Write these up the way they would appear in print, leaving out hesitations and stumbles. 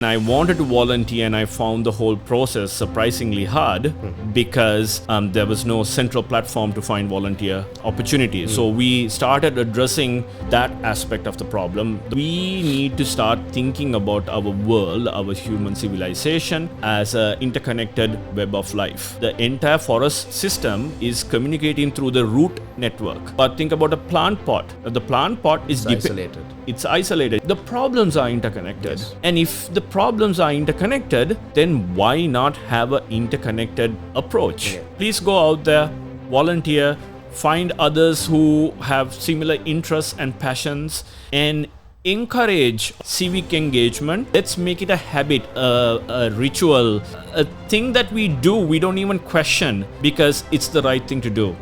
I wanted to volunteer and I found the whole process surprisingly hard because there was no central platform to find volunteer opportunities. So we started addressing that aspect of the problem. We need to start thinking about our world, our human civilization as an interconnected web of life. The entire forest system is communicating through the root network. But think about a plant pot. The plant pot is isolated. It's isolated. The problems are interconnected. Yes. And if the problems are interconnected, then why not have an interconnected approach? Yeah. Please go out there, volunteer, find others who have similar interests and passions, and encourage civic engagement. Let's make it a habit, a ritual, a thing that we do, we don't even question because it's the right thing to do.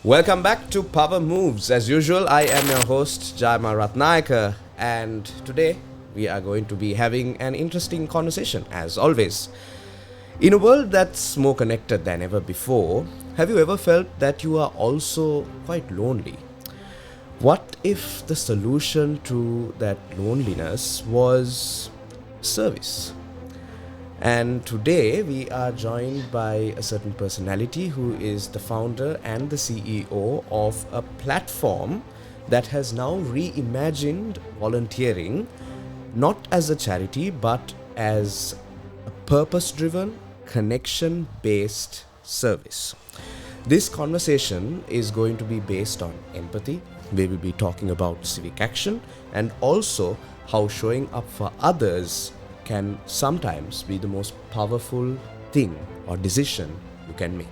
Welcome back to Power Moves. As usual, I am your host, Jayama Ratnayaka, and today we are going to be having an interesting conversation, as always. In a world that's more connected than ever before, have you ever felt that you are also quite lonely? What if the solution to that loneliness was service? And today we are joined by a certain personality who is the founder and the CEO of a platform that has now reimagined volunteering not as a charity but as a purpose-driven, connection-based service. This conversation is going to be based on empathy. We will be talking about civic action and also how showing up for others can sometimes be the most powerful thing or decision you can make.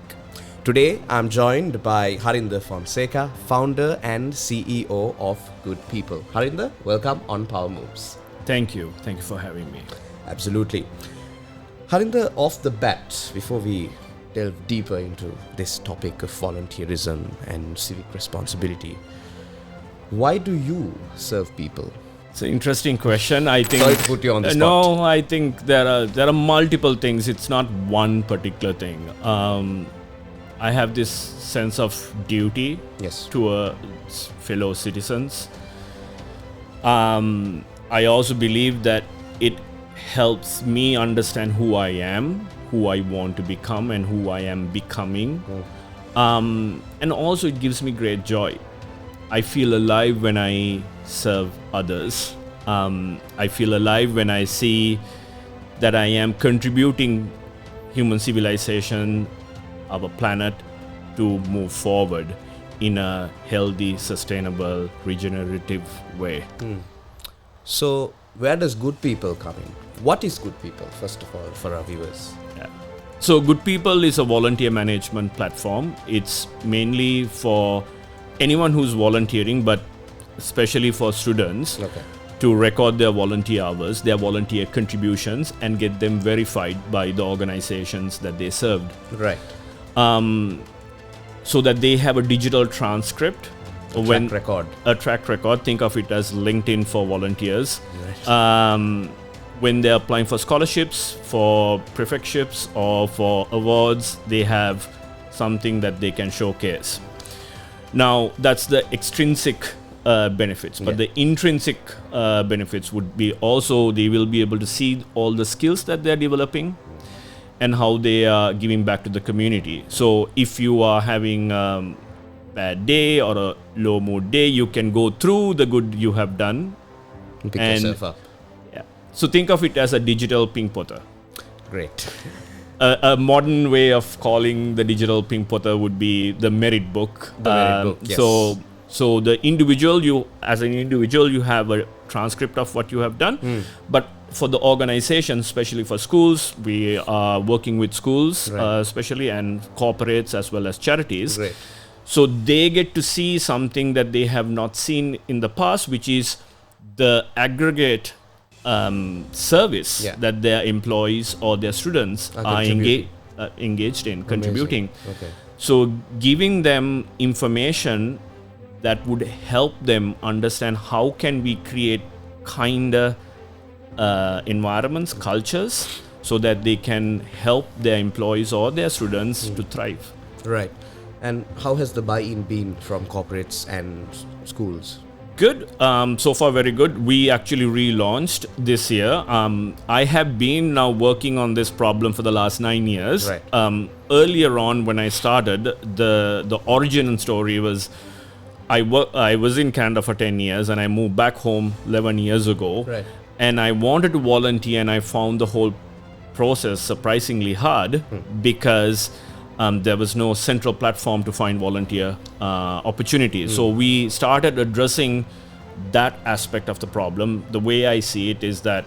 Today, I'm joined by Harinda Fonseka, founder and CEO of Gudppl. Harinda, welcome on Power Moves. Thank you. Thank you for having me. Absolutely. Harinda, off the bat, before we delve deeper into this topic of volunteerism and civic responsibility, why do you serve people? It's an interesting question. I think. Sorry to put you on the spot. No, I think there are multiple things. It's not one particular thing. I have this sense of duty Yes. to fellow citizens. I also believe that it helps me understand who I am, who I want to become, and who I am becoming. And also it gives me great joy. I feel alive when I serve others. I feel alive when I see that I am contributing human civilization, our planet, to move forward in a healthy, sustainable, regenerative way. So, where does Gudppl come in? What is Gudppl, first of all, for our viewers? Yeah. So Gudppl is a volunteer management platform. It's mainly for anyone who's volunteering, but especially for students, to record their volunteer hours, their volunteer contributions, and get them verified by the organizations that they served. Right. So that they have a digital transcript. Track record. A track record. Think of it as LinkedIn for volunteers. Right. When they're applying for scholarships, for prefectships, or for awards, they have something that they can showcase. Now, that's the extrinsic benefits, but the intrinsic benefits would be also they will be able to see all the skills that they're developing and how they are giving back to the community. So if you are having a bad day or a low mood day, you can go through the good you have done. Pick yourself up. Yeah. So think of it as a digital pink potter. Great. A modern way of calling the digital pink potter would be the merit book. Yes. So the individual, you have a transcript of what you have done. But for the organization, especially for schools, we are working with schools, especially, and corporates as well as charities. Great. So they get to see something that they have not seen in the past, which is the aggregate service that their employees or their students are engaged in, contributing. Okay. So giving them information that would help them understand how can we create kinder environments, cultures, so that they can help their employees or their students to thrive. Right. And how has the buy-in been from corporates and schools? Good. So far, very good. We actually relaunched this year. I have been now working on this problem for the last 9 years. Right. Earlier on, when I started, the origin and story was I was in Canada for 10 years and I moved back home 11 years ago. Right. And I wanted to volunteer, and I found the whole process surprisingly hard because there was no central platform to find volunteer opportunities. So we started addressing that aspect of the problem. The way I see it is that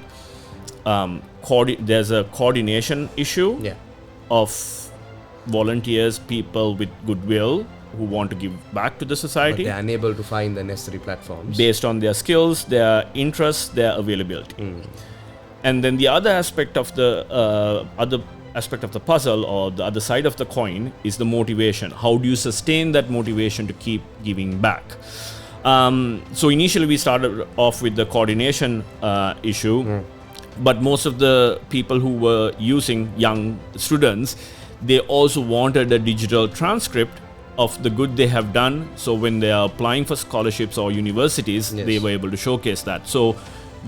there's a coordination issue Yeah. of volunteers, people with goodwill who want to give back to the But society they're unable to find the necessary platforms. based on their skills, their interests, their availability. And then the other aspect of the puzzle, or the other side of the coin, is the motivation. How do you sustain that motivation to keep giving back? So initially we started off with the coordination issue, but most of the people who were using, young students, they also wanted a digital transcript of the good they have done. So when they are applying for scholarships or universities, Yes. they were able to showcase that. So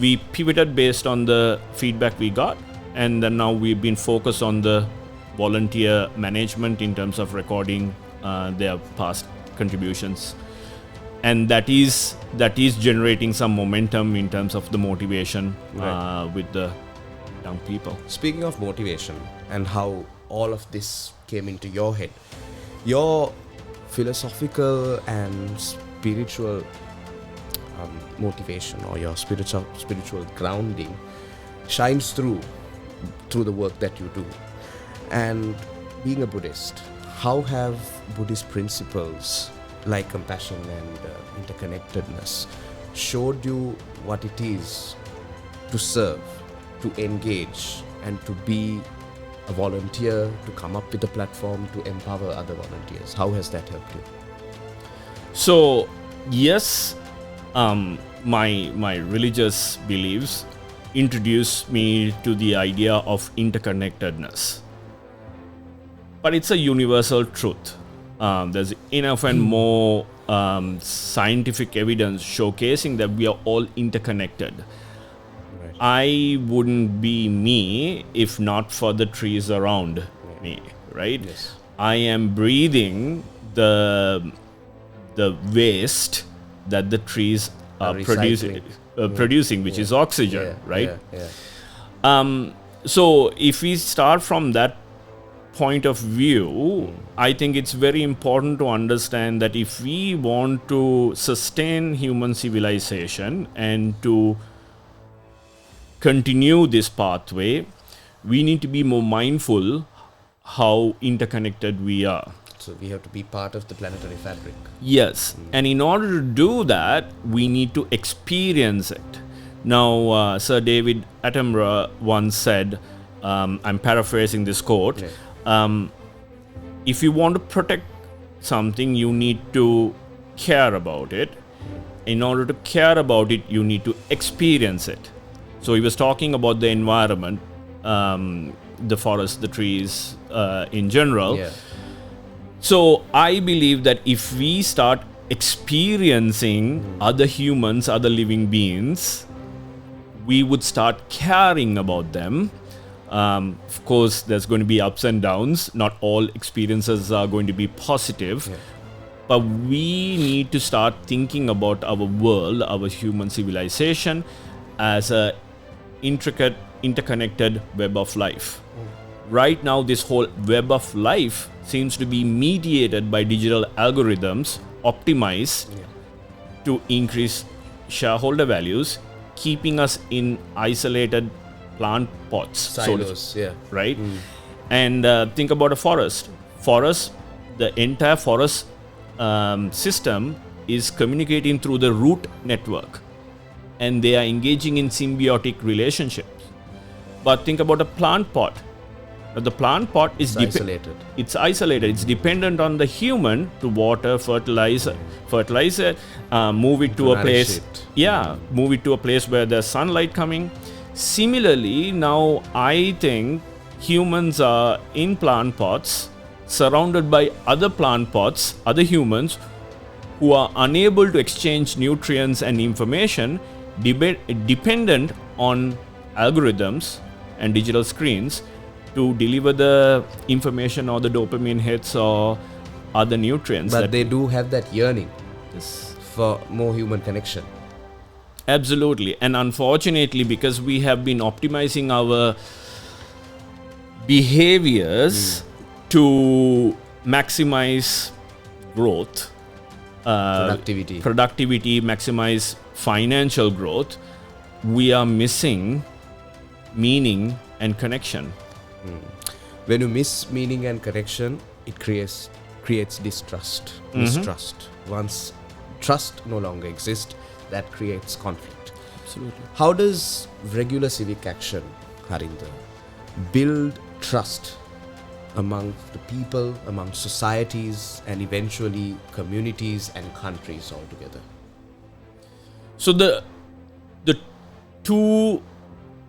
we pivoted based on the feedback we got, and then now we've been focused on the volunteer management in terms of recording their past contributions, and that is generating some momentum in terms of the motivation with the young people. Speaking of motivation and how all of this came into your head, your philosophical and spiritual motivation, or your spiritual grounding, shines through the work that you do. And being a Buddhist, how have Buddhist principles like compassion and interconnectedness showed you what it is to serve, to engage, and to be a volunteer, to come up with a platform to empower other volunteers? How has that helped you? So yes, my religious beliefs introduced me to the idea of interconnectedness, but it's a universal truth. There's enough and more scientific evidence showcasing that we are all interconnected. Right. I wouldn't be me if not for the trees around me, right? Yes. I am breathing the waste that the trees are producing, which is oxygen, right? Yeah. So if we start from that point of view, I think it's very important to understand that if we want to sustain human civilization and to continue this pathway, we need to be more mindful how interconnected we are. So we have to be part of the planetary fabric. Yes, and in order to do that, we need to experience it. Now, Sir David Attenborough once said, I'm paraphrasing this quote, if you want to protect something, you need to care about it. In order to care about it, you need to experience it. So he was talking about the environment, the forest, the trees in general. Yeah. So I believe that if we start experiencing other humans, other living beings, we would start caring about them. Of course, there's going to be ups and downs. Not all experiences are going to be positive. Yeah. But we need to start thinking about our world, our human civilization, as a intricate, interconnected web of life. Right now, this whole web of life seems to be mediated by digital algorithms optimized to increase shareholder values, keeping us in isolated plant pots. Silos, Right? And think about a forest. The entire forest system is communicating through the root network, and they are engaging in symbiotic relationships. But think about a plant pot. The plant pot is isolated. It's isolated. It's dependent on the human to water, fertilize it, move it to a nourish place. it. Move it to a place where there's sunlight coming. Similarly, now I think humans are in plant pots, surrounded by other plant pots, other humans who are unable to exchange nutrients and information, dependent on algorithms and digital screens to deliver the information or the dopamine hits or other nutrients. But they do have that yearning Yes. for more human connection. Absolutely. And unfortunately, because we have been optimizing our behaviors to maximize growth, productivity, maximize financial growth, we are missing meaning and connection. When you miss meaning and connection, it creates distrust, mistrust. Once trust no longer exists, that creates conflict. Absolutely. How does regular civic action, Harinda, build trust among the people, among societies, and eventually communities and countries altogether? So the two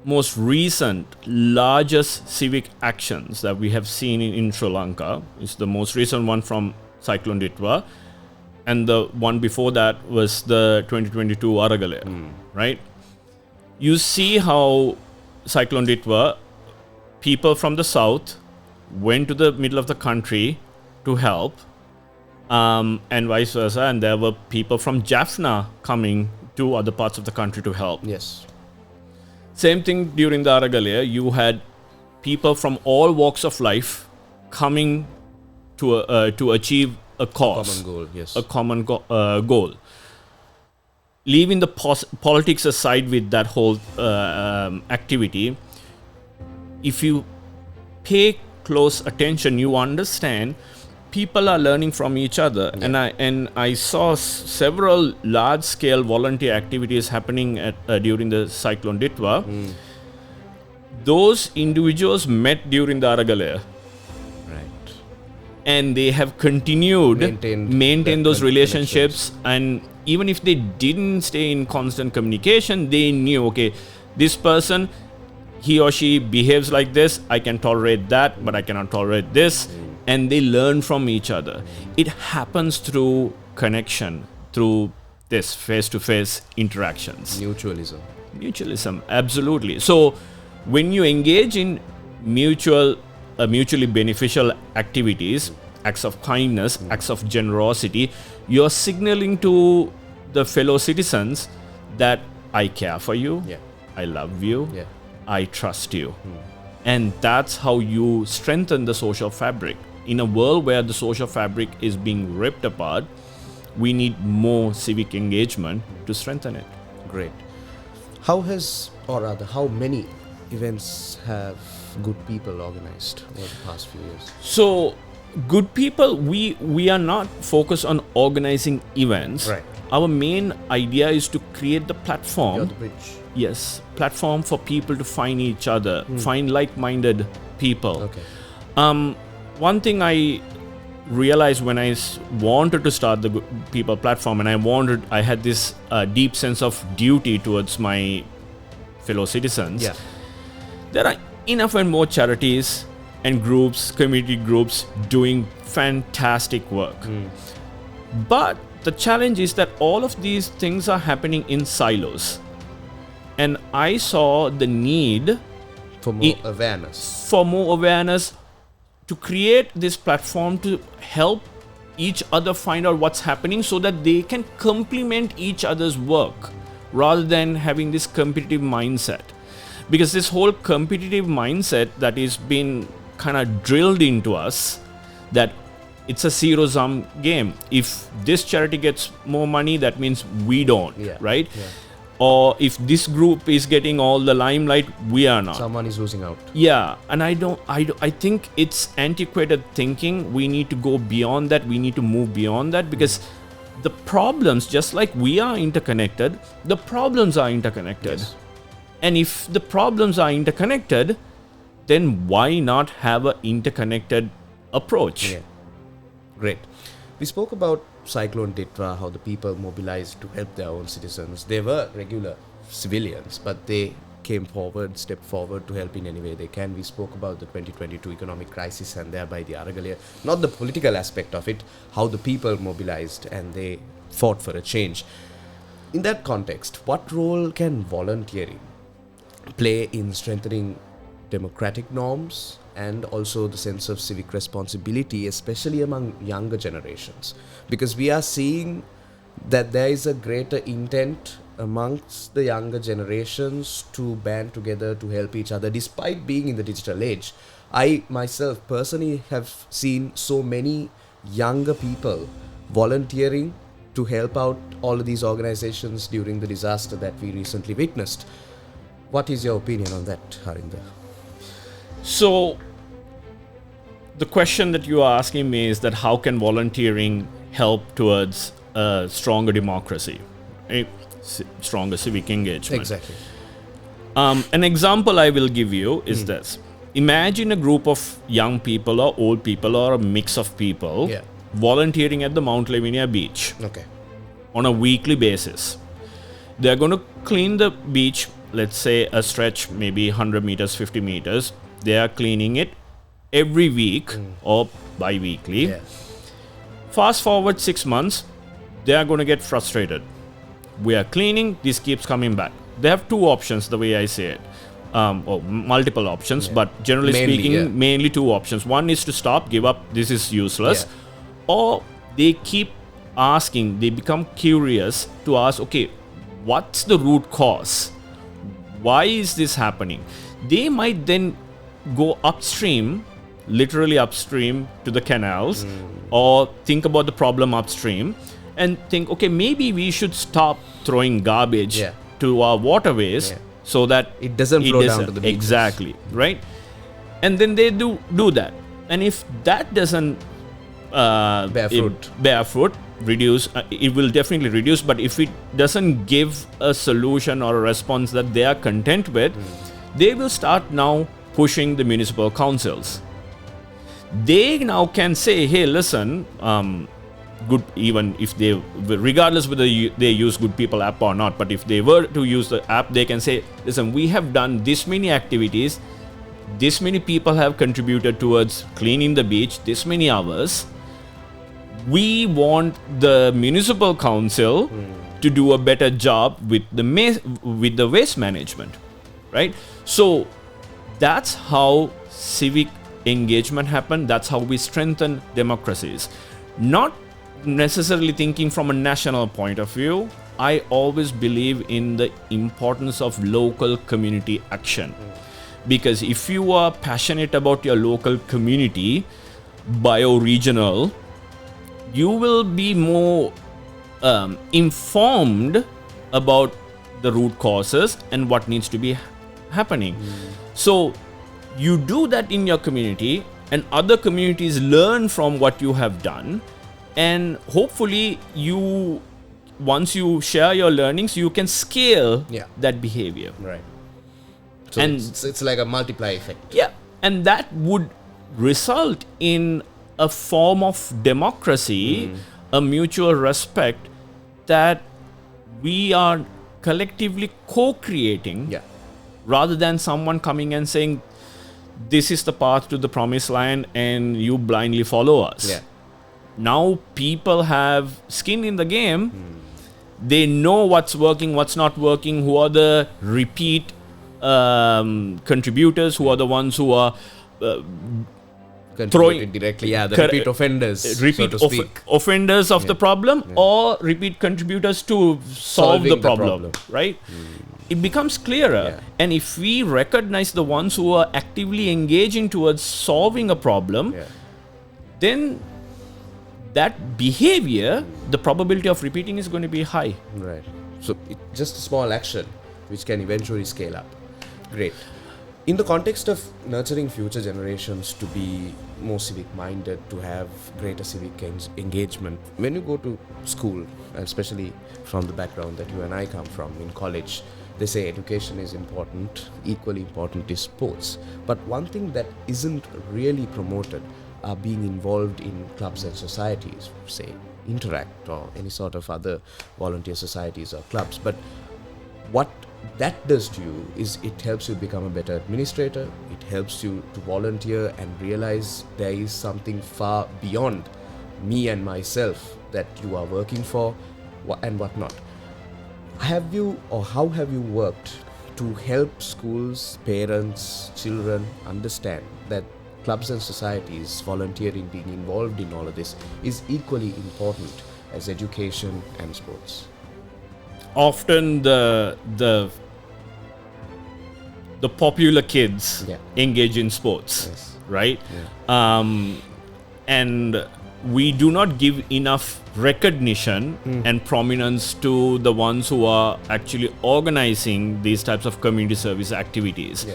most recent largest civic actions that we have seen in Sri Lanka is the most recent one from Cyclone Ditwa, and the one before that was the 2022 Aragalaya, right? You see how Cyclone Ditwa, people from the south went to the middle of the country to help, and vice versa, and there were people from Jaffna coming to other parts of the country to help. Yes. Same thing during the Aragalaya, you had people from all walks of life coming to achieve a cause, Common goal, yes. a common goal. Leaving the politics aside with that whole activity, if you pay close attention, you understand people are learning from each other. Yeah. And I saw several large scale volunteer activities happening during the Cyclone Ditwa. Those individuals met during the Aragalaya, Right. and they have continued maintain those relationships, and even if they didn't stay in constant communication, they knew, okay, this person, he or she behaves like this, I can tolerate that, but I cannot tolerate this. And they learn from each other. It happens through connection, through this face-to-face interactions. Mutualism, absolutely. So when you engage in mutually beneficial activities, acts of kindness, acts of generosity, you're signaling to the fellow citizens that I care for you, I love you, I trust you. And that's how you strengthen the social fabric. In a world where the social fabric is being ripped apart, we need more civic engagement to strengthen it. Great. How many events have Gudppl organized over the past few years? So, Gudppl, we are not focused on organizing events. Right. Our main idea is to create the platform. You're the bridge. Yes, platform for people to find each other, find like-minded people. Okay. One thing I realized when I wanted to start the People platform, and I had this deep sense of duty towards my fellow citizens. Yeah. There are enough and more charities and groups, community groups doing fantastic work. But the challenge is that all of these things are happening in silos. And I saw the need For more awareness. To create this platform to help each other find out what's happening so that they can complement each other's work rather than having this competitive mindset. Because this whole competitive mindset that is been kind of drilled into us, that it's a zero-sum game. If this charity gets more money, that means we don't, right? Yeah. Or if this group is getting all the limelight, we are not. Someone is losing out. Yeah, and I think it's antiquated thinking. We need to go beyond that. We need to move beyond that, because the problems, just like we are interconnected, the problems are interconnected. Yes. And if the problems are interconnected, then why not have an interconnected approach? Yeah. Great. We spoke about Cyclone Ditwa, how the people mobilized to help their own citizens. They were regular civilians, but they stepped forward to help in any way they can. We spoke about the 2022 economic crisis and thereby the Aragalia, not the political aspect of it, how the people mobilized and they fought for a change. In that context, what role can volunteering play in strengthening democratic norms and also the sense of civic responsibility, especially among younger generations? Because we are seeing that there is a greater intent amongst the younger generations to band together to help each other despite being in the digital age. I myself personally have seen so many younger people volunteering to help out all of these organizations during the disaster that we recently witnessed. What is your opinion on that, Harinda? So, the question that you are asking me is that how can volunteering help towards a stronger democracy, a stronger civic engagement? Exactly. An example I will give you is this. Imagine a group of young people or old people or a mix of people volunteering at the Mount Lavinia beach on a weekly basis. They're going to clean the beach, let's say a stretch, maybe 100 meters, 50 meters. They are cleaning it every week or bi-weekly. Fast forward 6 months, they are going to get frustrated. We are cleaning, this keeps coming back. They have two options, the way I say it. Or multiple options, but generally speaking, mainly two options. One is to stop, give up, this is useless. Or they keep asking, they become curious to ask, okay, what's the root cause? Why is this happening? They might then go upstream, literally upstream to the canals, or think about the problem upstream and think, okay, maybe we should stop throwing garbage to our waterways so that it doesn't flow down to the beaches. Exactly, right? And then they do that. And if that doesn't bear fruit, reduce, it will definitely reduce. But if it doesn't give a solution or a response that they are content with, they will start now pushing the municipal councils. They now can say, hey, listen, good, even if they, regardless whether they use Gudppl app or not, but if they were to use the app, they can say, listen, we have done this many activities, this many people have contributed towards cleaning the beach, this many hours. We want the municipal council to do a better job with the waste management, right? So that's how civic engagement happen. That's how we strengthen democracies. Not necessarily thinking from a national point of view. I always believe in the importance of local community action. Because if you are passionate about your local community, bio-regional, you will be more informed about the root causes and what needs to be happening. So you do that in your community and other communities learn from what you have done, and hopefully once you share your learnings, you can scale that behavior. Right. So and it's like a multiply effect. Yeah. And that would result in a form of democracy, a mutual respect that we are collectively co-creating, rather than someone coming and saying, this is the path to the promised land and you blindly follow us. Now people have skin in the game. They know what's working, what's not working, who are the repeat contributors, who are the ones who are throwing directly, the repeat offenders, repeat offenders of the problem, or repeat contributors to solve the problem. Right? It becomes clearer. And if we recognize the ones who are actively engaging towards solving a problem, then that behavior, the probability of repeating is going to be high. Right. So just a small action which can eventually scale up. Great. In the context of nurturing future generations to be more civic-minded, to have greater civic engagement, when you go to school, especially from the background that you and I come from, in college, they say education is important, equally important is sports. But one thing that isn't really promoted are being involved in clubs and societies, say Interact or any sort of other volunteer societies or clubs. But what that does to you is it helps you become a better administrator. It helps you to volunteer and realize there is something far beyond me and myself that you are working for and whatnot. Have you or how have you worked to help schools, parents, children understand that clubs and societies, volunteering, being involved in all of this is equally important as education and sports? Often the popular kids engage in sports, right? And we do not give enough recognition and prominence to the ones who are actually organizing these types of community service activities.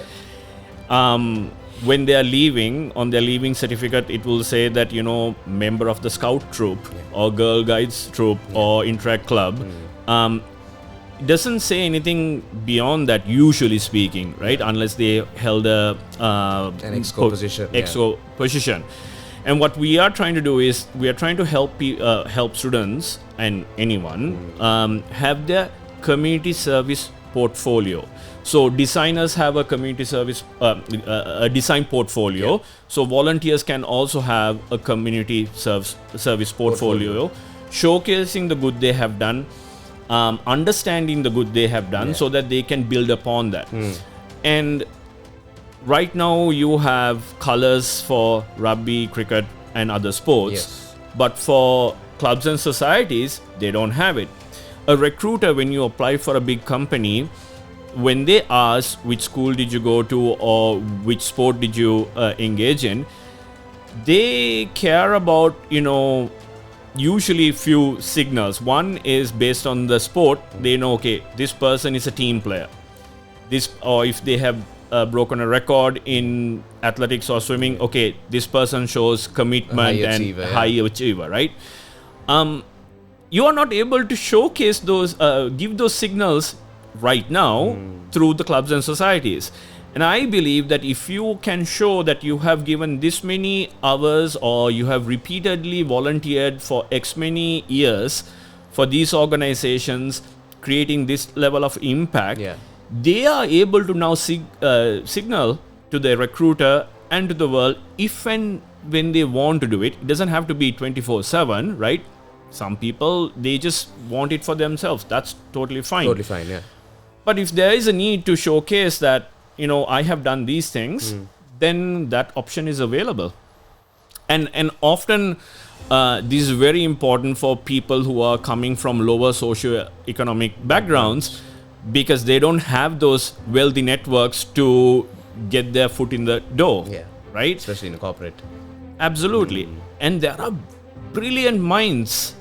When they are leaving, on their leaving certificate, it will say that, member of the scout troop or girl guides troop or interact club. It doesn't say anything beyond that, usually speaking, right? Unless they held an exco position. Position. And what we are trying to do is we are trying to help students and anyone have their community service portfolio. So designers have a community service, a design portfolio. So volunteers can also have a community service portfolio, showcasing the good they have done, understanding the good they have done, so that they can build upon that. And right now you have colors for rugby, cricket and other sports, but for clubs and societies, they don't have it. A recruiter, when you apply for a big company, when they ask which school did you go to or which sport did you engage in, they care about, usually few signals. One is based on the sport. They know, okay, this person is a team player. Or if they have broken a record in athletics or swimming, okay, this person shows commitment and high achiever, right? You are not able to showcase those, give those signals right now through the clubs and societies. And I believe that if you can show that you have given this many hours or you have repeatedly volunteered for X many years for these organizations, creating this level of impact, they are able to now signal to the recruiter and to the world if and when they want to do it. It doesn't have to be 24/7, right? Some people, they just want it for themselves. That's totally fine. Totally fine, yeah. But if there is a need to showcase that, I have done these things, then that option is available. And often this is very important for people who are coming from lower socio-economic backgrounds, because they don't have those wealthy networks to get their foot in the door, right? Especially in a corporate. Absolutely. And there are brilliant minds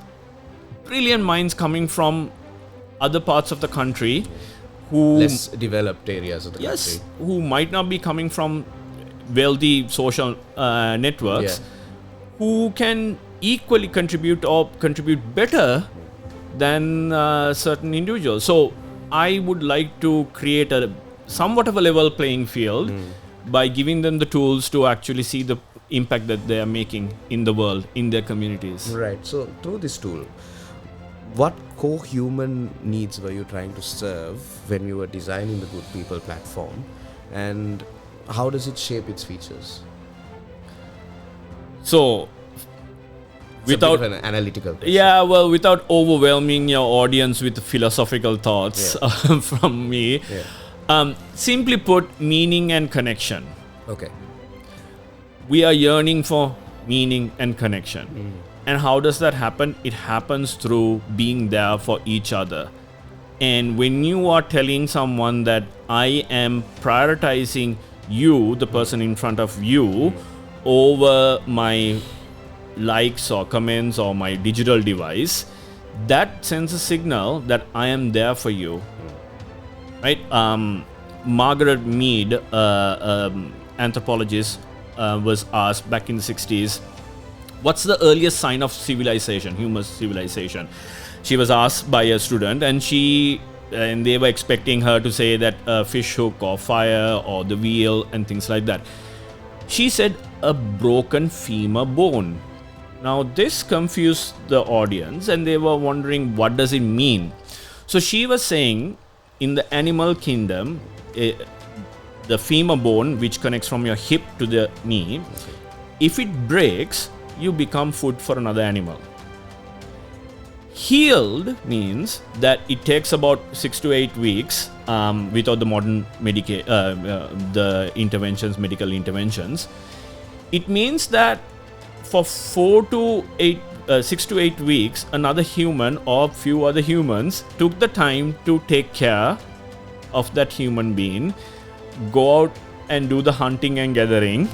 coming from other parts of the country who less developed areas of the country, who might not be coming from wealthy social networks, who can equally contribute or contribute better than certain individuals. So I would like to create a somewhat of a level playing field by giving them the tools to actually see the impact that they are making in the world, in their communities. Right. So through this tool, what core human needs were you trying to serve when you were designing the Gudppl platform, and how does it shape its features? So, without an analytical question. without overwhelming your audience with philosophical thoughts from me, simply put, meaning and connection. Okay. We are yearning for meaning and connection. And how does that happen? It happens through being there for each other. And when you are telling someone that I am prioritizing you, the person in front of you, over my likes or comments or my digital device, that sends a signal that I am there for you. Right? Margaret Mead, anthropologist, was asked back in the 60s, what's the earliest sign of civilization, human civilization? She was asked by a student, and they were expecting her to say that a fish hook or fire or the wheel and things like that. She said a broken femur bone. Now this confused the audience, and they were wondering, what does it mean? So she was saying in the animal kingdom, the femur bone, which connects from your hip to the knee, if it breaks, you become food for another animal. Healed means that it takes about 6 to 8 weeks without the modern the interventions, medical interventions. It means that for 6 to 8 weeks, another human or few other humans took the time to take care of that human being, go out and do the hunting and gathering,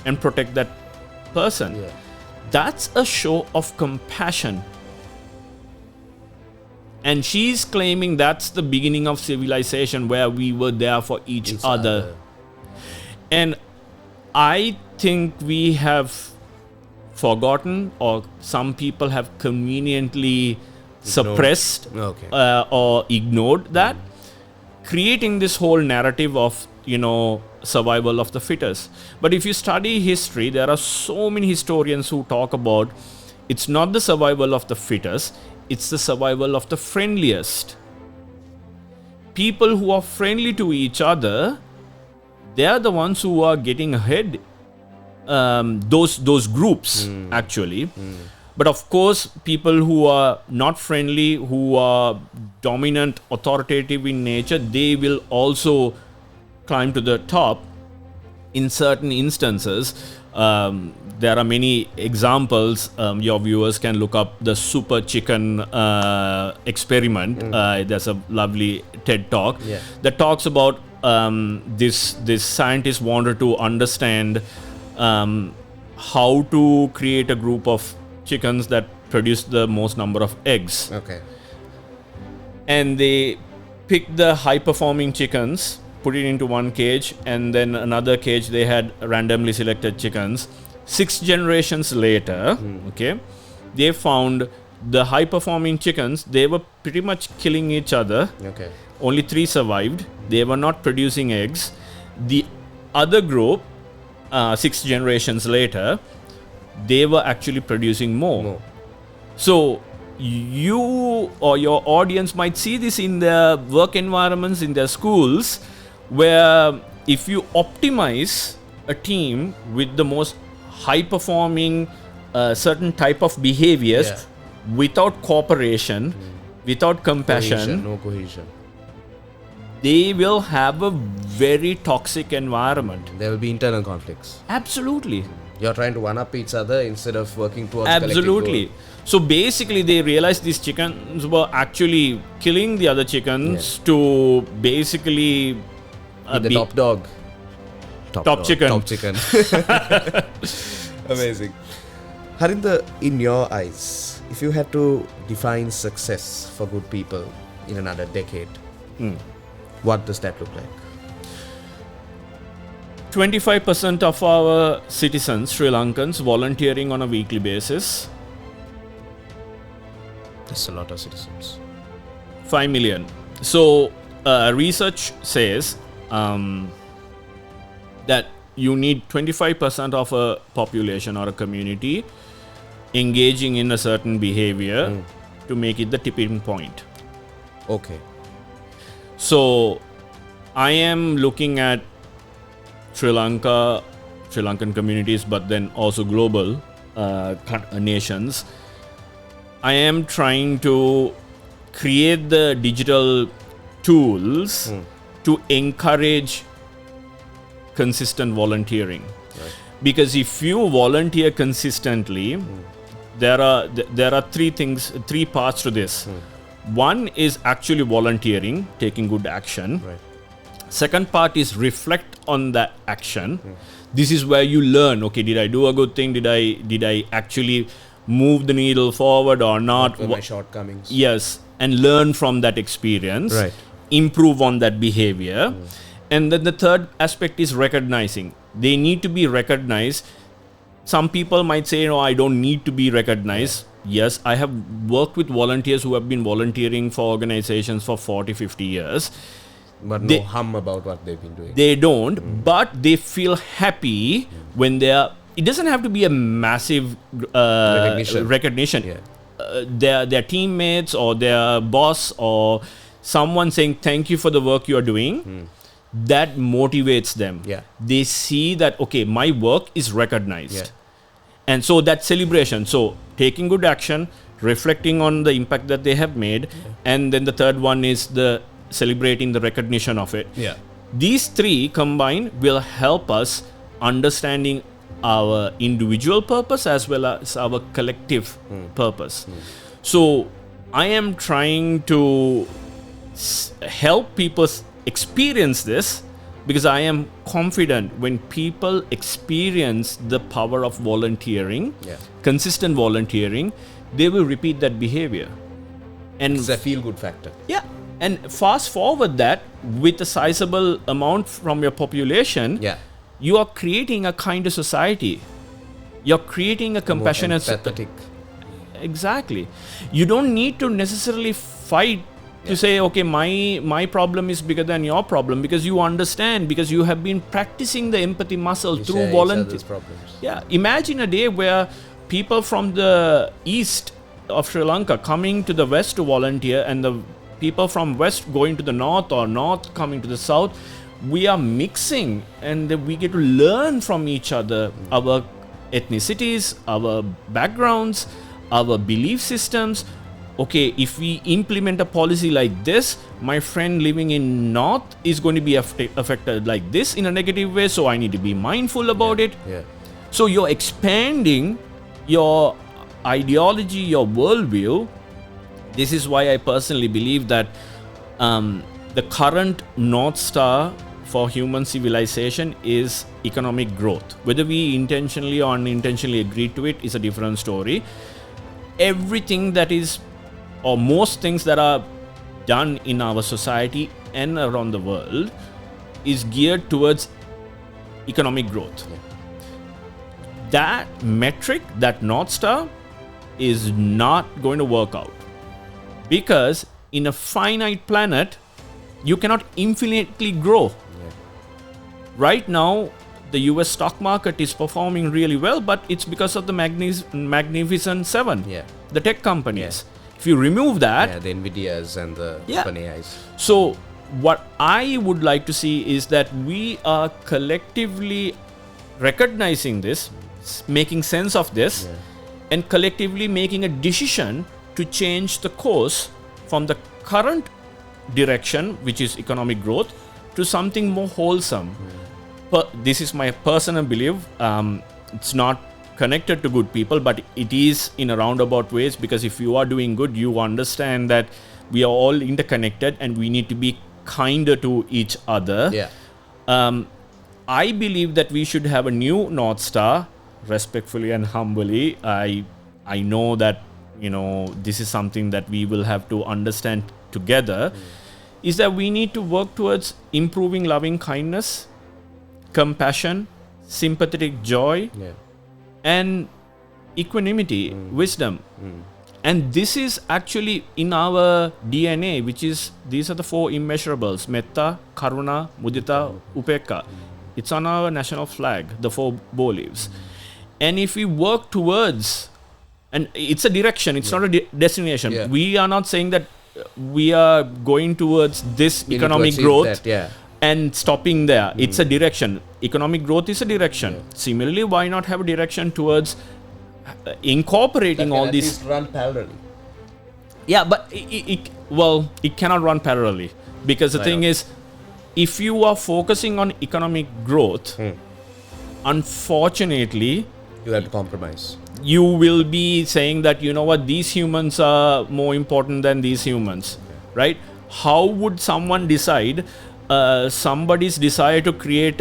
and protect that person. Yeah. That's a show of compassion. And she's claiming that's the beginning of civilization, where we were there for each other. And I think we have forgotten, or some people have conveniently suppressed or ignored that, creating this whole narrative of, survival of the fittest. But if you study history, there are so many historians who talk about it's not the survival of the fittest, it's the survival of the friendliest. People who are friendly to each other, they are the ones who are getting ahead. Those groups actually. But of course, people who are not friendly, who are dominant, authoritative in nature, they will also climb to the top. In certain instances, there are many examples. Your viewers can look up the super chicken experiment. There's a lovely TED talk that talks about this scientist wanted to understand how to create a group of chickens that produce the most number of eggs. Okay. And they picked the high performing chickens, put it into one cage, and then another cage they had randomly selected chickens. 6 generations later, they found the high performing chickens, they were pretty much killing each other. Okay. Only 3 survived. They were not producing eggs. The other group, 6 generations later, they were actually producing more. So you or your audience might see this in their work environments, in their schools, where if you optimize a team with the most high performing certain type of behaviors without cooperation, without compassion, no cohesion, they will have a very toxic environment. There will be internal conflicts. Absolutely. You're trying to one-up each other instead of working towards Absolutely. collective goal. So basically, they realized these chickens were actually killing the other chickens to basically the top dog. Top chicken. Top chicken. Amazing. Harinda, in your eyes, if you had to define success for good people in another decade, what does that look like? 25% of our citizens, Sri Lankans, volunteering on a weekly basis. That's a lot of citizens. 5 million. So, research says that you need 25% of a population or a community engaging in a certain behavior to make it the tipping point. Okay. So, I am looking at Sri Lankan communities, but then also global nations. I am trying to create the digital tools to encourage consistent volunteering. Right. Because if you volunteer consistently, there are 3 parts to this. One is actually volunteering, taking good action. Right. Second part is reflect on that action. This is where you learn, okay, did I do a good thing? Did I actually move the needle forward or not? What were my shortcomings? Yes, and learn from that experience. Right. Improve on that behavior. And then the third aspect is recognizing. They need to be recognized. Some people might say, I don't need to be recognized. Yes, I have worked with volunteers who have been volunteering for organizations for 40, 50 years. But no hum about what they've been doing. They don't, but they feel happy when they are. It doesn't have to be a massive recognition. Yeah. Their teammates or their boss or someone saying thank you for the work you are doing, that motivates them. Yeah. They see that, okay, my work is recognized. Yeah. And so that celebration, so taking good action, reflecting on the impact that they have made, and then the third one is the celebrating the recognition of it. Yeah. These three combined will help us understanding our individual purpose as well as our collective purpose. So I am trying to help people experience this, because I am confident when people experience the power of volunteering, consistent volunteering, they will repeat that behavior. And It's a feel-good factor. yeah, and fast forward that with a sizable amount from your population, you are creating a kinder society. You're creating a compassionate Pathetic. Exactly. You don't need to necessarily fight to say, okay, my problem is bigger than your problem, because you understand, because you have been practicing the empathy muscle through volunteer. Yeah, imagine a day where people from the east of Sri Lanka coming to the west to volunteer, and the people from west going to the north, or north coming to the south. We are mixing, and we get to learn from each other, our ethnicities, our backgrounds, our belief systems. Okay, if we implement a policy like this, my friend living in north is going to be affected like this in a negative way, so I need to be mindful about it. So you're expanding your ideology, your worldview. This is why I personally believe that the current North Star for human civilization is economic growth. Whether we intentionally or unintentionally agree to it is a different story. Everything that is, or most things that are done in our society and around the world, is geared towards economic growth. That metric, that North Star, is not going to work out, because in a finite planet, you cannot infinitely grow. Right now, the US stock market is performing really well, but it's because of the Magnificent Seven, the tech companies. If you remove that, the Nvidias and the OpenAIs. So what I would like to see is that we are collectively recognizing this, making sense of this, and collectively making a decision to change the course from the current direction, which is economic growth, to something more wholesome. This is my personal belief. It's not connected to good people, but it is in a roundabout ways, because if you are doing good, you understand that we are all interconnected and we need to be kinder to each other. I believe that we should have a new North Star. Respectfully and humbly, I know that, you know, this is something that we will have to understand together, is that we need to work towards improving loving kindness, compassion, sympathetic joy, and equanimity, wisdom. And this is actually in our DNA, which is, these are the four immeasurables: metta, karuna, mudita, upekka. It's on our national flag, the four bow leaves. And if we work towards, and it's a direction, it's not a destination. We are not saying that we are going towards this economic growth and stopping there. It's a direction. Economic growth is a direction. Similarly, why not have a direction towards incorporating all these? Run parallelly. Yeah, but it cannot run parallelly, because the thing is, if you are focusing on economic growth, unfortunately, you have to compromise. You will be saying that, you know what, these humans are more important than these humans, right? How would someone decide somebody's desire to create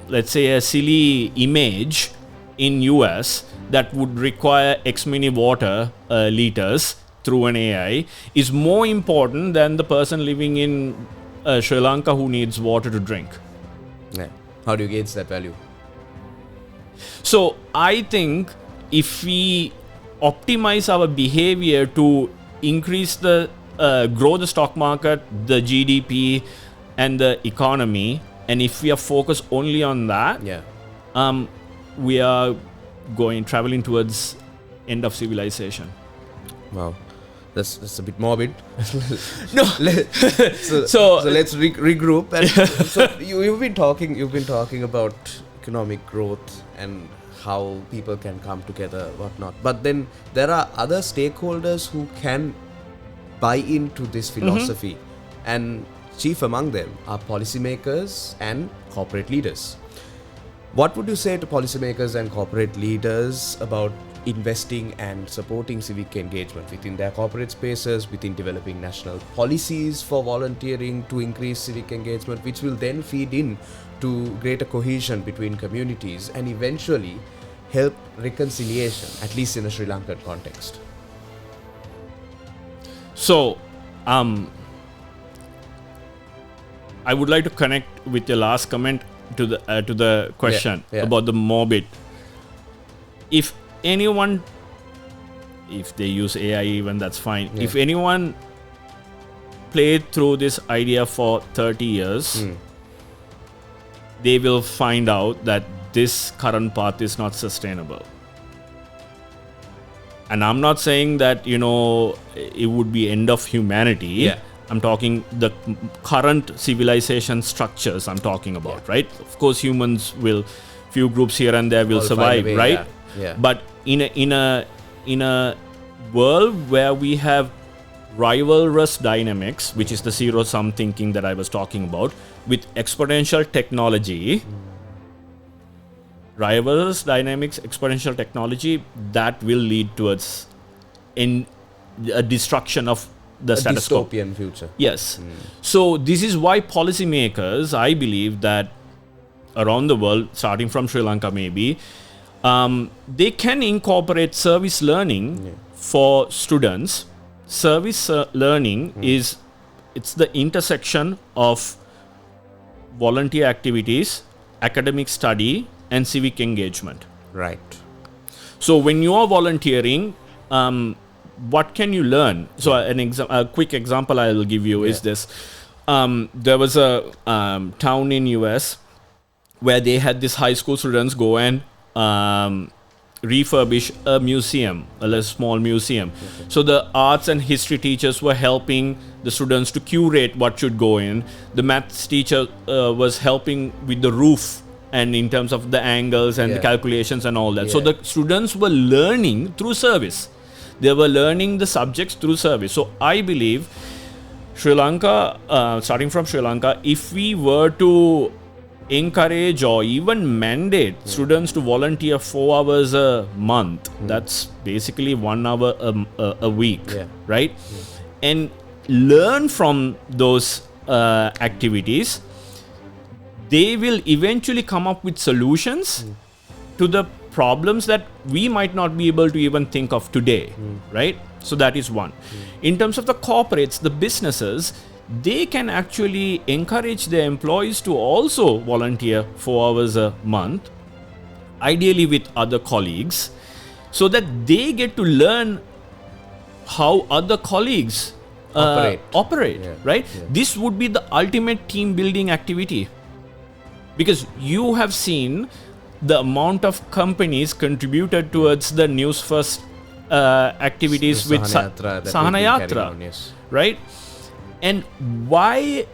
let's say a silly image in US that would require X many water liters through an AI is more important than the person living in Sri Lanka who needs water to drink? How do you gauge that value? So I think if we optimize our behavior to increase the grow the stock market, the GDP, and the economy, and if we are focused only on that, we are traveling towards end of civilization. Wow, That's a bit morbid. No. So let's regroup. And so you've been talking about economic growth and how people can come together, whatnot. But then there are other stakeholders who can buy into this philosophy, and chief among them are policymakers and corporate leaders. What would you say to policymakers and corporate leaders about investing and supporting civic engagement within their corporate spaces, within developing national policies for volunteering to increase civic engagement, which will then feed in to greater cohesion between communities and eventually help reconciliation, at least in a Sri Lankan context? So, I would like to connect with your last comment to the question about the morbid. If anyone, if they use AI even, that's fine. If anyone played through this idea for 30 years, they will find out that this current path is not sustainable. And I'm not saying that, it would be end of humanity. Yeah. I'm talking the current civilization structures I'm talking about, right? Of course, humans will, few groups here and there will survive, right? Yeah. But in a world where we have rivalrous dynamics, which is the zero-sum thinking that I was talking about, with exponential technology, rivalrous dynamics, exponential technology, that will lead towards a destruction of the status quo. Dystopian future. Yes. So this is why policymakers, I believe that around the world, starting from Sri Lanka maybe, they can incorporate service learning for students. Service learning it's the intersection of volunteer activities, academic study, and civic engagement. Right. So when you are volunteering, what can you learn? So a quick example I will give you is this. There was a town in US where they had these high school students go and refurbish a museum, a small museum. Okay. So the arts and history teachers were helping the students to curate what should go in. The maths teacher was helping with the roof and in terms of the angles and the calculations and all that. So the students were learning through service. They were learning the subjects through service. So I believe Sri Lanka, starting from Sri Lanka, if we were to encourage or even mandate students to volunteer 4 hours a month, that's basically 1 hour a week, right? And learn from those activities, they will eventually come up with solutions to the problems that we might not be able to even think of today, right? So that is one. In terms of the corporates, the businesses, they can actually encourage their employees to also volunteer 4 hours a month, ideally with other colleagues, so that they get to learn how other colleagues operate, right? This would be the ultimate team building activity. Because you have seen the amount of companies contributed towards the Newsfirst activities with Sahana Yatra, right? And why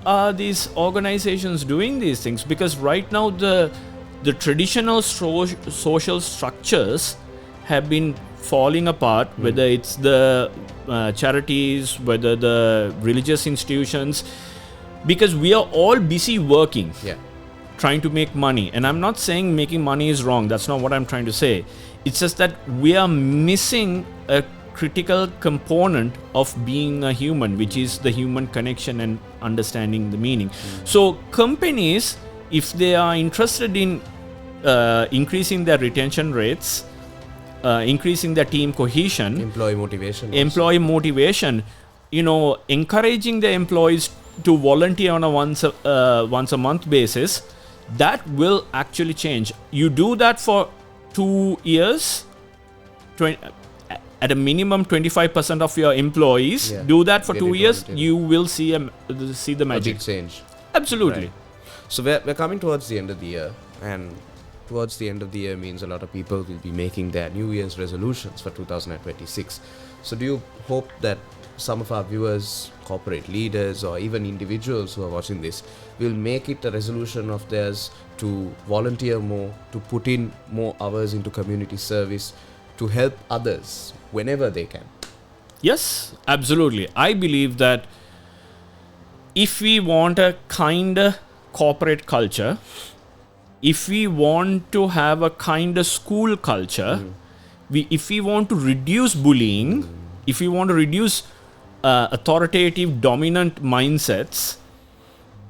are these organizations doing these things? Because right now the traditional social structures have been falling apart, whether it's the charities, whether the religious institutions, because we are all busy working. Trying to make money. And I'm not saying making money is wrong. That's not what I'm trying to say. It's just that we are missing a critical component of being a human, which is the human connection and understanding the meaning. So companies, if they are interested in increasing their retention rates, increasing their team cohesion, employee motivation, encouraging the employees to volunteer on a once a month basis, that will actually change. You do that for 2 years, at a minimum 25% of your employees do that for 2 years, you will see the magic. A big change. Absolutely. Right. So we're coming towards the end of the year, and towards the end of the year means a lot of people will be making their New Year's resolutions for 2026. So do you hope that some of our viewers, corporate leaders, or even individuals who are watching this will make it a resolution of theirs to volunteer more, to put in more hours into community service, to help others whenever they can? Yes, absolutely. I believe that if we want a kind of corporate culture, if we want to have a kind of school culture, if we want to reduce bullying, if we want to reduce authoritative, dominant mindsets,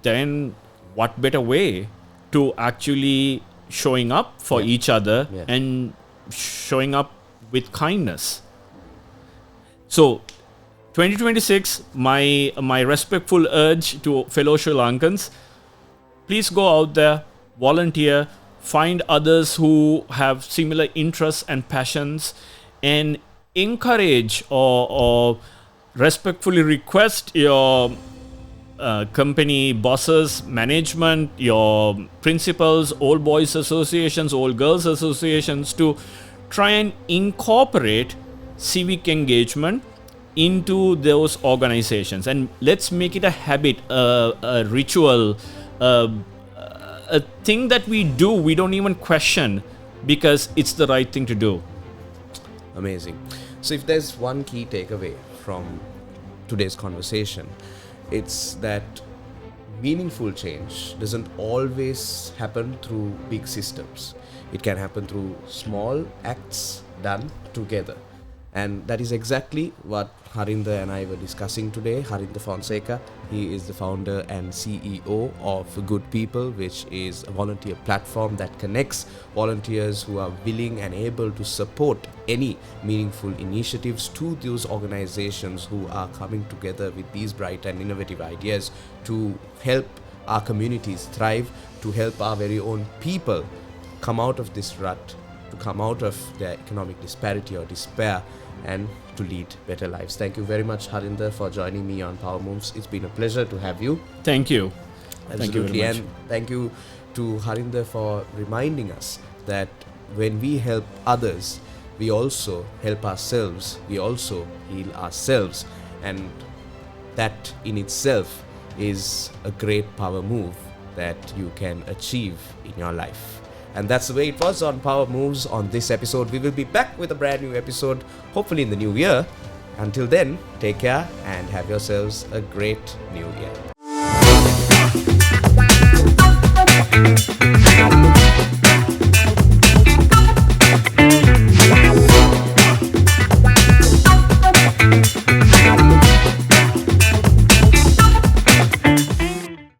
then what better way to actually showing up for each other and showing up with kindness? So, 2026, my respectful urge to fellow Sri Lankans, please go out there, volunteer, find others who have similar interests and passions, and encourage or respectfully request your company bosses, management, your principals, all boys associations, all girls associations to try and incorporate civic engagement into those organizations, and let's make it a habit, a ritual, a thing that we do, we don't even question, because it's the right thing to do. Amazing. So if there's one key takeaway from today's conversation, it's that meaningful change doesn't always happen through big systems. It can happen through small acts done together. And that is exactly what Harinda and I were discussing today. Harinda Fonseka, he is the founder and CEO of Gudppl, which is a volunteer platform that connects volunteers who are willing and able to support any meaningful initiatives to those organizations who are coming together with these bright and innovative ideas to help our communities thrive, to help our very own people come out of this rut, to come out of their economic disparity or despair, and to lead better lives. Thank you very much, Harinda, for joining me on Power Moves. It's been a pleasure to have you. Thank you. Absolutely. Thank you very much. And thank you to Harinda for reminding us that when we help others, we also help ourselves, we also heal ourselves, and that in itself is a great power move that you can achieve in your life. And that's the way it was on Power Moves on this episode. We will be back with a brand new episode, hopefully in the new year. Until then, take care and have yourselves a great new year.